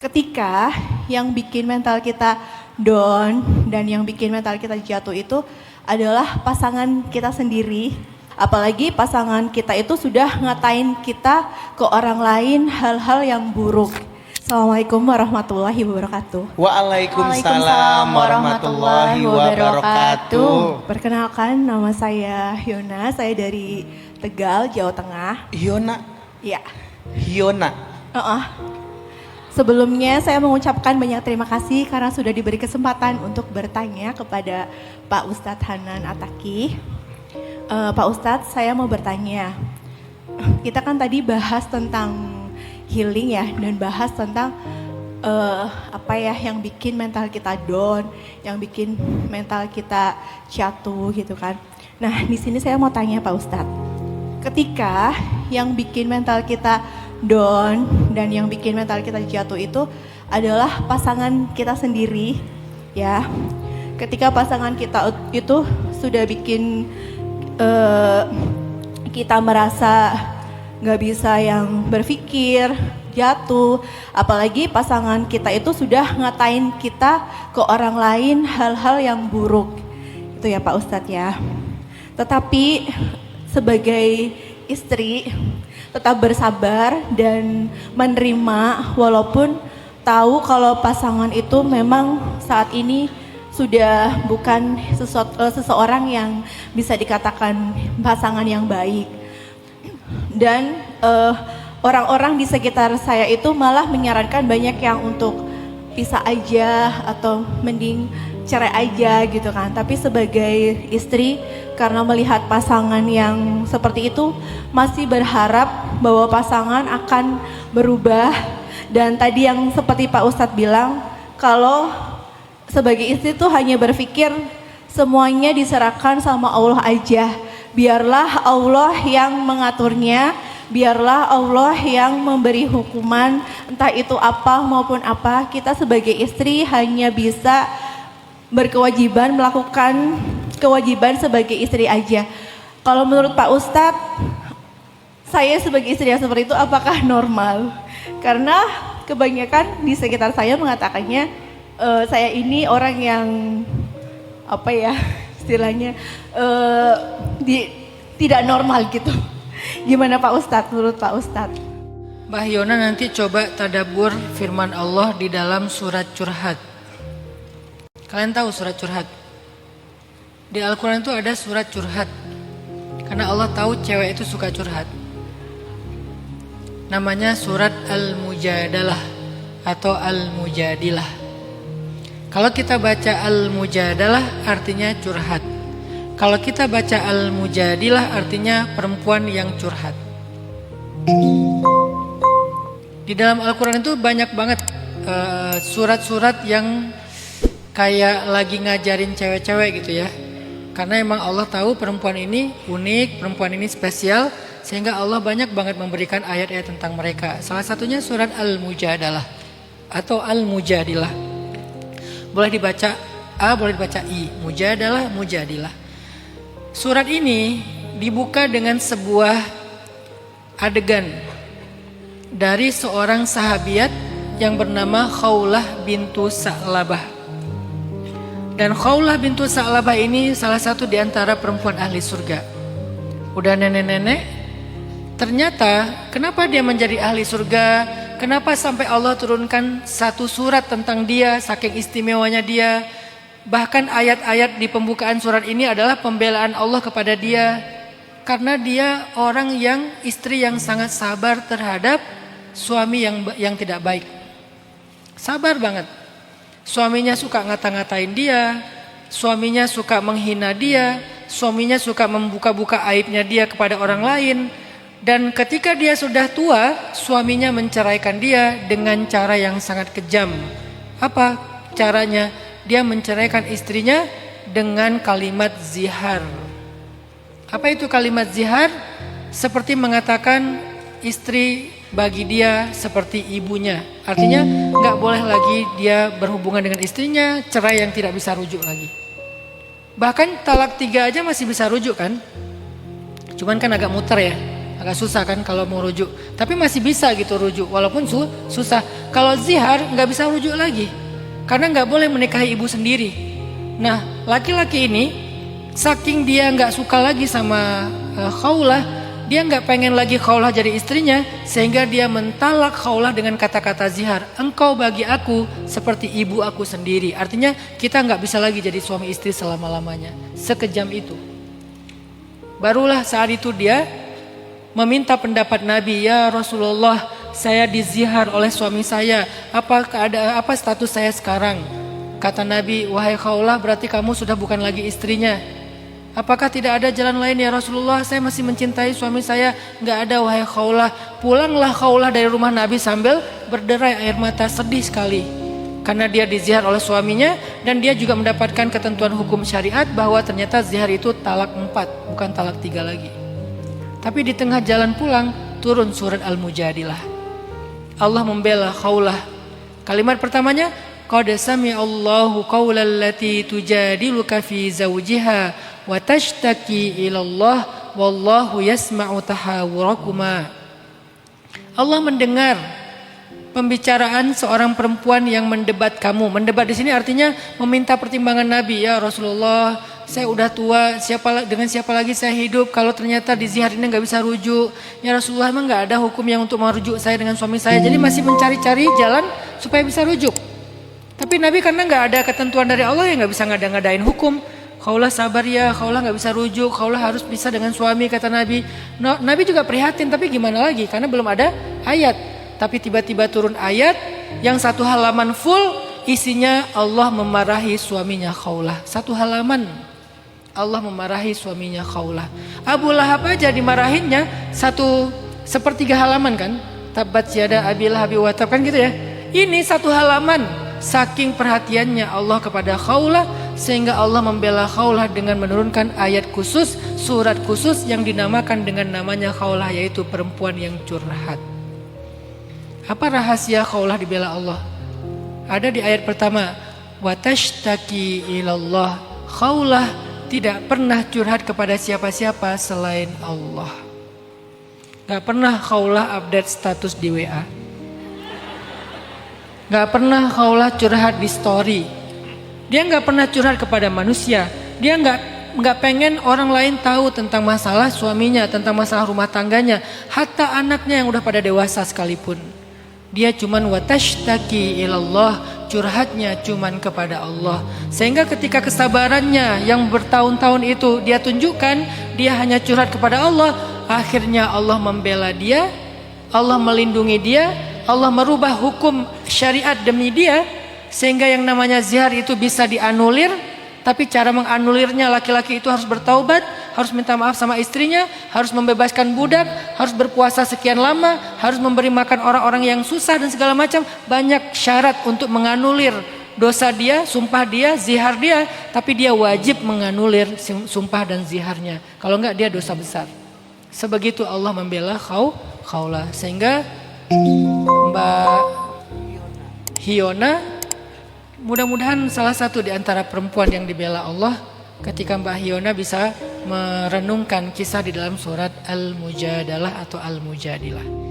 Ketika yang bikin mental kita down dan yang bikin mental kita jatuh itu adalah pasangan kita sendiri. Apalagi pasangan kita itu sudah ngatain kita ke orang lain hal-hal yang buruk. Assalamualaikum warahmatullahi wabarakatuh. Waalaikumsalam warahmatullahi wabarakatuh. Perkenalkan, nama saya Hyona, saya dari Tegal, Jawa Tengah. Hyona? Iya. Hyona? Sebelumnya saya mengucapkan banyak terima kasih karena sudah diberi kesempatan untuk bertanya kepada Pak Ustadz Hanan Ataki. Pak Ustadz, saya mau bertanya. Kita kan tadi bahas tentang healing ya, dan bahas tentang yang bikin mental kita down, yang bikin mental kita jatuh gitu kan. Nah, di sini saya mau tanya Pak Ustadz. Ketika yang bikin mental kita down dan yang bikin mental kita jatuh itu adalah pasangan kita sendiri ya. Ketika pasangan kita itu sudah bikin kita merasa gak bisa yang berpikir, jatuh, apalagi pasangan kita itu sudah ngatain kita ke orang lain hal-hal yang buruk, itu ya Pak Ustadz ya. Tetapi sebagai istri tetap bersabar dan menerima walaupun tahu kalau pasangan itu memang saat ini sudah bukan seseorang yang bisa dikatakan pasangan yang baik. Dan orang-orang di sekitar saya itu malah menyarankan banyak yang untuk pisah aja atau mending cerai aja gitu kan. Tapi sebagai istri karena melihat pasangan yang seperti itu masih berharap bahwa pasangan akan berubah. Dan tadi yang seperti Pak Ustadz bilang, kalau sebagai istri tuh hanya berpikir semuanya diserahkan sama Allah aja. Biarlah Allah yang mengaturnya, biarlah Allah yang memberi hukuman, entah itu apa maupun apa. Kita sebagai istri hanya bisa berkewajiban melakukan kewajiban sebagai istri aja. Kalau menurut Pak Ustadz, saya sebagai istri yang seperti itu apakah normal? Karena kebanyakan di sekitar saya mengatakannya saya ini orang yang istilahnya tidak normal gitu. Gimana Pak Ustadz, menurut Pak Ustadz? Mbak Hyona nanti coba tadabbur firman Allah di dalam surat Curhat. Kalian tahu surat Curhat? Di Al-Quran itu ada surat Curhat. Karena Allah tahu cewek itu suka curhat. Namanya surat Al-Mujadalah atau Al-Mujadilah. Kalau kita baca Al-Mujadalah artinya curhat. Kalau kita baca Al-Mujadilah artinya perempuan yang curhat. Di dalam Al-Quran itu banyak banget surat-surat yang kayak lagi ngajarin cewek-cewek gitu ya. Karena emang Allah tahu perempuan ini unik, perempuan ini spesial, sehingga Allah banyak banget memberikan ayat-ayat tentang mereka. Salah satunya surat Al-Mujadalah atau Al-Mujadilah. Boleh dibaca A, boleh dibaca I. Mujadalah, Mujadilah. Surat ini dibuka dengan sebuah adegan dari seorang sahabiat yang bernama Khawlah bintu Sa'labah. Dan Khawlah bintu Sa'labah ini salah satu di antara perempuan ahli surga. Udah nenek-nenek, ternyata kenapa dia menjadi ahli surga? Kenapa sampai Allah turunkan satu surat tentang dia, saking istimewanya dia. Bahkan ayat-ayat di pembukaan surat ini adalah pembelaan Allah kepada dia. Karena dia orang yang istri yang sangat sabar terhadap suami yang tidak baik. Sabar banget. Suaminya suka ngata-ngatain dia, suaminya suka menghina dia, suaminya suka membuka-buka aibnya dia kepada orang lain. Dan ketika dia sudah tua, suaminya menceraikan dia dengan cara yang sangat kejam. Apa caranya? Dia menceraikan istrinya dengan kalimat zihar. Apa itu kalimat zihar? Seperti mengatakan istri bagi dia seperti ibunya. Artinya gak boleh lagi dia berhubungan dengan istrinya, cerai yang tidak bisa rujuk lagi. Bahkan talak 3 aja masih bisa rujuk kan? Cuman kan agak muter ya. agak susah kan kalau mau rujuk. Tapi masih bisa gitu rujuk, walaupun susah. Kalau zihar nggak bisa rujuk lagi, karena nggak boleh menikahi ibu sendiri. Nah, laki-laki ini saking dia nggak suka lagi sama Khawlah, dia nggak pengen lagi Khawlah jadi istrinya, sehingga dia mentalak Khawlah dengan kata-kata zihar. Engkau bagi aku seperti ibu aku sendiri. Artinya kita nggak bisa lagi jadi suami istri selama-lamanya. Sekejam itu. Barulah saat itu dia meminta pendapat Nabi, ya Rasulullah, saya dizihar oleh suami saya. Apa status saya sekarang? Kata Nabi, wahai Khawlah, berarti kamu sudah bukan lagi istrinya. Apakah tidak ada jalan lain ya Rasulullah? Saya masih mencintai suami saya. Nggak ada wahai Khawlah. Pulanglah Khawlah dari rumah Nabi sambil berderai air mata, sedih sekali. Karena dia dizihar oleh suaminya, dan dia juga mendapatkan ketentuan hukum syariat bahwa ternyata zihar itu talak 4, bukan talak 3 lagi. Tapi di tengah jalan pulang turun surat Al-Mujadilah. Allah membela Khawlah. Kalimat pertamanya, qad sami'allahu qawlal lati tujadiluka fi zawjiha wa tashtaki ilallah wallahu yasma'u tahawurakuma. Allah mendengar pembicaraan seorang perempuan yang mendebat kamu. Mendebat di sini artinya meminta pertimbangan Nabi. Ya Rasulullah, saya udah tua, dengan siapa lagi saya hidup kalau ternyata di zihar ini nggak bisa rujuk. Ya Rasulullah, emang nggak ada hukum yang untuk merujuk saya dengan suami saya. Jadi masih mencari-cari jalan supaya bisa rujuk. Tapi Nabi karena nggak ada ketentuan dari Allah, ya nggak bisa ngada-ngadain hukum. Khawlah sabar ya, Khawlah nggak bisa rujuk, Khawlah harus bisa dengan suami, kata Nabi. Nabi juga prihatin, tapi gimana lagi? Karena belum ada ayat. Tapi tiba-tiba turun ayat yang 1 halaman full isinya Allah memarahi suaminya Khawlah. 1 halaman Allah memarahi suaminya Khawlah. Abu Lahab aja dimarahinnya 1/3 halaman kan. Tabbat yada Abi Lahab wa tab, kan gitu ya. Ini 1 halaman. Saking perhatiannya Allah kepada Khawlah, sehingga Allah membela Khawlah dengan menurunkan ayat khusus, surat khusus yang dinamakan dengan namanya Khawlah, yaitu perempuan yang curhat. Apa rahasia Khawlah dibela Allah? Ada di ayat pertama, wa tashtaki ilallah. Khawlah tidak pernah curhat kepada siapa-siapa selain Allah. Gak pernah Khawlah update status di WA. Gak pernah Khawlah curhat di story. Dia gak pernah curhat kepada manusia. Dia gak pengen orang lain tahu tentang masalah suaminya, tentang masalah rumah tangganya, hatta anaknya yang udah pada dewasa sekalipun. Dia cuman watashtaki ilallah, curhatnya cuman kepada Allah. Sehingga ketika kesabarannya yang bertahun-tahun itu dia tunjukkan, dia hanya curhat kepada Allah, akhirnya Allah membela dia, Allah melindungi dia, Allah merubah hukum syariat demi dia, sehingga yang namanya zihar itu bisa dianulir. Tapi cara menganulirnya, laki-laki itu harus bertaubat, harus minta maaf sama istrinya, harus membebaskan budak, harus berpuasa sekian lama, harus memberi makan orang-orang yang susah dan segala macam. Banyak syarat untuk menganulir dosa dia, sumpah dia, zihar dia. Tapi dia wajib menganulir sumpah dan ziharnya. Kalau enggak dia dosa besar. Sebegitu Allah membela Khawlah. Sehingga Mbak Hiona mudah-mudahan salah satu di antara perempuan yang dibela Allah ketika Mbak Hiona bisa merenungkan kisah di dalam surat Al-Mujadalah atau Al-Mujadilah.